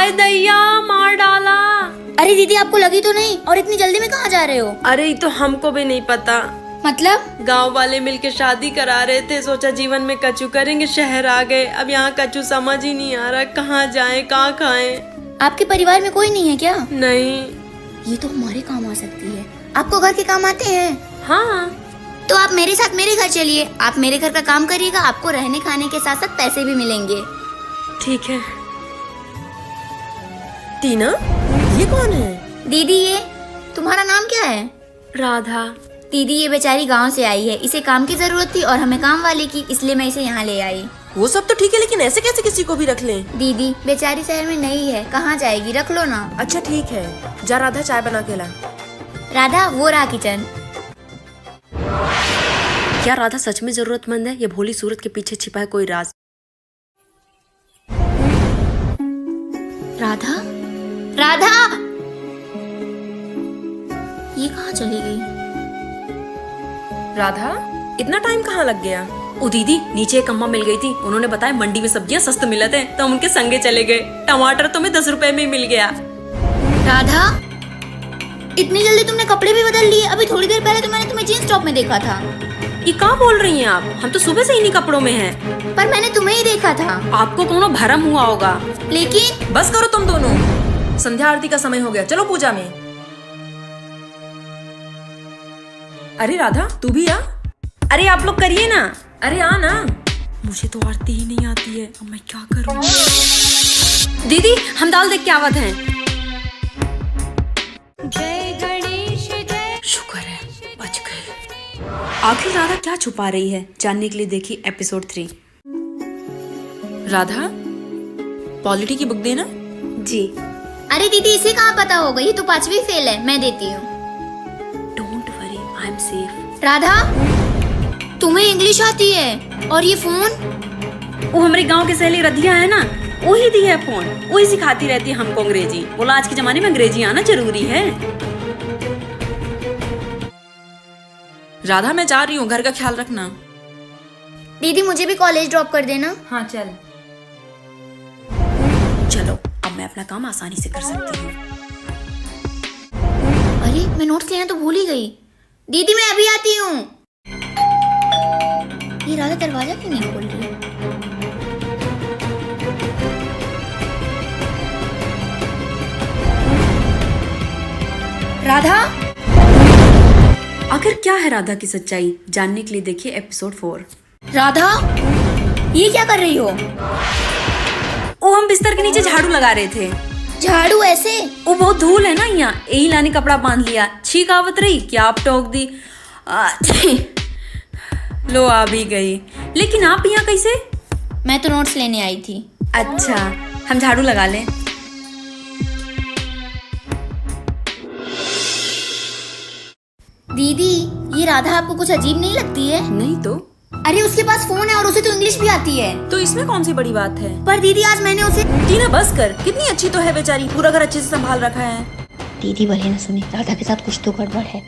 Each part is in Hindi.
हाय दैया, मार डाला। अरे दीदी आपको लगी तो नहीं? और इतनी जल्दी में कहाँ जा रहे हो? अरे ये तो हमको भी नहीं पता। मतलब? गांव वाले मिलके शादी करा रहे थे, सोचा जीवन में कचू करेंगे, शहर आ गए। अब यहाँ कचू समझ ही नहीं आ रहा, कहाँ जाएं कहाँ खाएं। आपके परिवार में कोई नहीं है क्या? नहीं। ये तो हमारे काम आ सकती है। आपको घर के काम आते हैं? हाँ। तो आप मेरे साथ मेरे घर चलिए। आप मेरे घर का काम करिएगा, आपको रहने खाने के साथ साथ पैसे भी मिलेंगे। ठीक है। टीना, ये कौन है? दीदी ये तुम्हारा नाम क्या है? राधा। दीदी ये बेचारी गांव से आई है, इसे काम की जरूरत थी और हमें काम वाले की, इसलिए मैं इसे यहाँ ले आई। वो सब तो ठीक है, लेकिन ऐसे कैसे किसी को भी रख लें? दीदी बेचारी शहर में नई है, कहाँ जाएगी, रख लो ना। अच्छा ठीक है, जा राधा चाय बना के ला। राधा वो रहा किचन। क्या राधा सच में जरूरतमंद है या भोली सूरत के पीछे छिपा है कोई राज? राधा, राधा, ये कहाँ चली गई? राधा, इतना टाइम कहाँ लग गया? ओ दीदी, नीचे एक अम्मा मिल गई थी, उन्होंने बताया मंडी में सब्जियां सस्ते मिलते हैं, तो हम उनके संगे चले गए। टमाटर तो हमें 10 रुपए में ही मिल गया। राधा, इतनी जल्दी तुमने कपड़े भी बदल लिए? अभी थोड़ी देर पहले तो मैंने तुम्हें जींस टॉप में देखा था। ये कहाँ बोल रही हैं आप? हम तो सुबह से इन्हीं कपड़ों में हैं। पर मैंने तुम्हें ही देखा था। आपको कोनो भरम हुआ होगा। लेकिन बस करो तुम दोनों, संध्या आरती का समय हो गया, चलो पूजा में। अरे राधा, तू भी आ। अरे आप लोग करिए ना। अरे आ ना। मुझे तो आरती ही नहीं आती है, अब मैं क्या करूँ? दीदी हम दाल देख के आवत हैं। जय गणेश जय। शुक्र है बच गए। आखिर राधा क्या छुपा रही है, जानने के लिए देखिए एपिसोड 3। राधा, पॉलिटी की बुक देना। जी। अरे दीदी इसे कहाँ पता होगा, ये तो 5वीं फेल है, मैं देती हूँ। Don't worry, I am safe. Radha, तुम्हें इंग्लिश आती है? और ये फोन? वो हमारे गांव के सहेली रधिया है ना, वही दी है फोन, वही सिखाती रहती है हमको अंग्रेजी। बोला आज के जमाने में अंग्रेजी आना जरूरी है। राधा मैं जा रही हूँ, घर का ख्याल रखना। दीदी मुझे भी कॉलेज ड्रॉप कर देना। हाँ चल। चलो अब मैं अपना काम आसानी से कर सकती हूँ। अरे मैं नोट्स लेना तो भूल ही गई। दीदी मैं अभी आती हूँ। ये राधा दरवाजा क्यों नहीं खोल रही? राधा, आखिर क्या है राधा की सच्चाई, जानने के लिए देखिए एपिसोड 4। राधा, ये क्या कर रही हो? वो हम बिस्तर के नीचे झाड़ू लगा रहे थे। झाड़ू ऐसे? वो बहुत धूल है ना यहाँ, यही लाने कपड़ा बांध लिया, छींक आवत रही, क्या आप टोक दी। लो आ भी गई। लेकिन आप यहाँ कैसे? मैं तो नोट्स लेने आई थी। अच्छा, हम झाड़ू लगा लें। दीदी ये राधा आपको कुछ अजीब नहीं लगती है? नहीं तो। अरे उसके पास फोन है और उसे तो इंग्लिश भी आती है। तो इसमें कौन सी बड़ी बात है? पर दीदी आज मैंने उसे। टीना बस कर, कितनी अच्छी तो है बेचारी, पूरा घर अच्छे से संभाल रखा है। दीदी भले न सुने, राधा के साथ कुछ तो गड़बड़ है।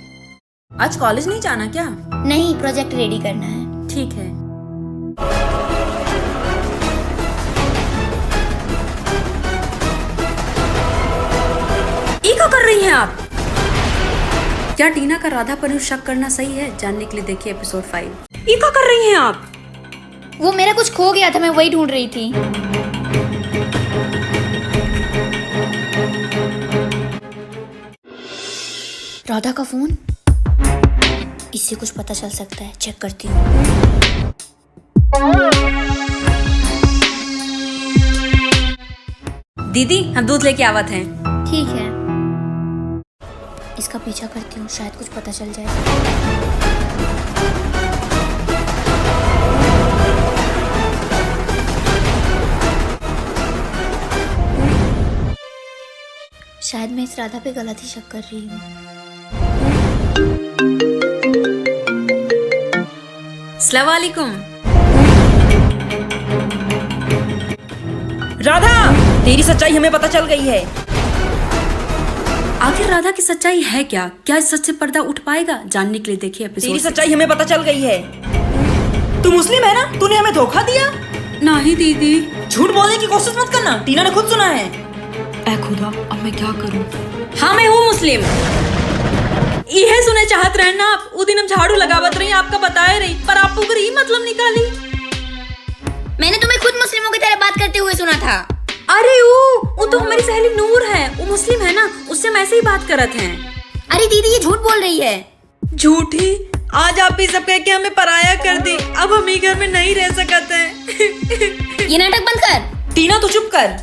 आज कॉलेज नहीं जाना क्या? नहीं, प्रोजेक्ट रेडी करना है। ठीक है। ये क्या कर रही हैं आप? क्या टीना का राधा पर शक करना सही है, जानने के लिए देखिए एपिसोड 5। ये क्या कर रही हैं आप? वो मेरा कुछ खो गया था, मैं वही ढूंढ रही थी। राधा का फोन, इससे कुछ पता चल सकता है, चेक करती हूँ। दीदी हम दूध लेके आवत हैं। ठीक है, इसका पीछा करती हूँ, शायद कुछ पता चल जाए। शायद मैं इस राधा पे गलत ही शक कर रही हूँ। अस्सलाम वालेकुम। राधा, तेरी सच्चाई हमें पता चल गई है। आखिर राधा की सच्चाई है क्या? क्या इस सच से पर्दा उठ पाएगा? जानने के लिए देखिए एपिसोड। तेरी सच्चाई हमें पता चल गई है। तू मुस्लिम है ना? तूने हमें धोखा दिया। नहीं दीदी। झूठ बोलने की कोशिश मत करना, टीना ने खुद सुना है। ऐ खुदा, अब मैं क्या करूं? हाँ मैं हूँ मुस्लिम। यह सुने चाहत रहे ना आप, वो दिन हम झाड़ू लगावत रही आपका बताए रही, पर आप ओकर ही मतलब निकाली। मैंने तुम्हें खुद मुस्लिमों की तरह बात करते हुए सुना था। अरे वो तो हमारी सहेली नूर है, वो मुस्लिम है ना, उससे हम ऐसे ही बात करत हैं। अरे दीदी ये झूठ बोल रही है। झूठी? आज आप ही सब कह के हमें पराया कर दी, अब हम ही घर में नहीं रह सकते हैं। ये नाटक बंद कर। टीना तू चुप कर।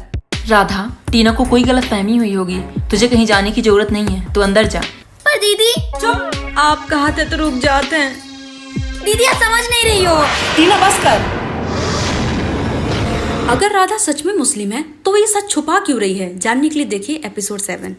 राधा, टीना को कोई गलत फहमी हुई होगी, तुझे कहीं जाने की जरूरत नहीं है, तू अंदर जा। पर दीदी। चुप। आप कहते तो रुक जाते हैं। दीदी आप समझ नहीं रही हो। टीना बस कर। अगर राधा सच में मुस्लिम है तो वो ये सच छुपा क्यों रही है? जानने के लिए देखिए एपिसोड 7।